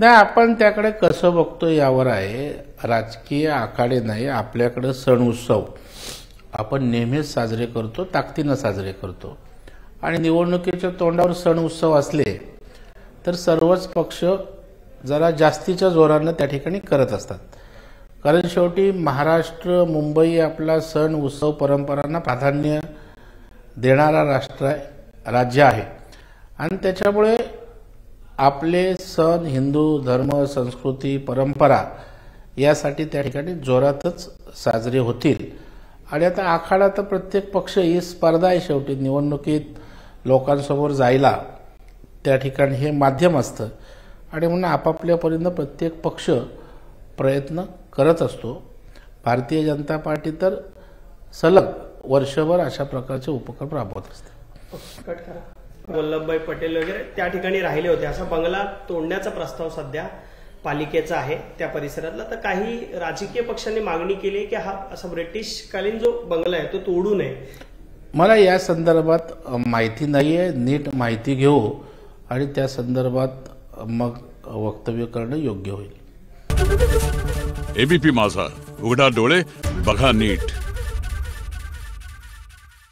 नाही, आपण त्याकडे कसं बघतो यावर आहे. राजकीय आखाडे नाही, आपल्याकडे सण उत्सव आपण नेहमीच साजरे करतो, ताकदीनं साजरे करतो. आणि निवडणुकीच्या तोंडावर सण उत्सव असले तर सर्वच पक्ष जरा जास्तीच्या जोरानं त्या ठिकाणी करत असतात. कारण शेवटी महाराष्ट्र, मुंबई आपला सण उत्सव परंपरांना प्राधान्य देणारा राज्य आहे. आणि त्याच्यामुळे आपले सण, हिंदू धर्म, संस्कृती, परंपरा यासाठी त्या ठिकाणी जोरातच साजरे होतील. आणि आता आखाडा तर प्रत्येक पक्ष ही स्पर्धा आहे. शेवटी निवडणुकीत लोकांसमोर जायला त्या ठिकाणी हे माध्यम असतं आणि म्हणून आपापल्यापर्यंत प्रत्येक पक्ष प्रयत्न करत असतो. भारतीय जनता पार्टी तर सलग वर्षभर अशा प्रकारचे उपक्रम राबवत असते. वल्लभभाई पटेल वगैरे त्या ठिकाणी राहिले होते. असा बंगला तोडण्याचा प्रस्ताव सध्या पालिकेचा आहे त्या परिसरातला. तर काही राजकीय पक्षांनी मागणी केली की हा असा ब्रिटिशकालीन जो बंगला आहे तो तोडू नये. मला या संदर्भात माहिती नाहीये. नीट माहिती घेऊ आणि त्या संदर्भात मग वक्तव्य करणं योग्य होईल. एबीपी माझा, उघडा डोळे बघा नीट.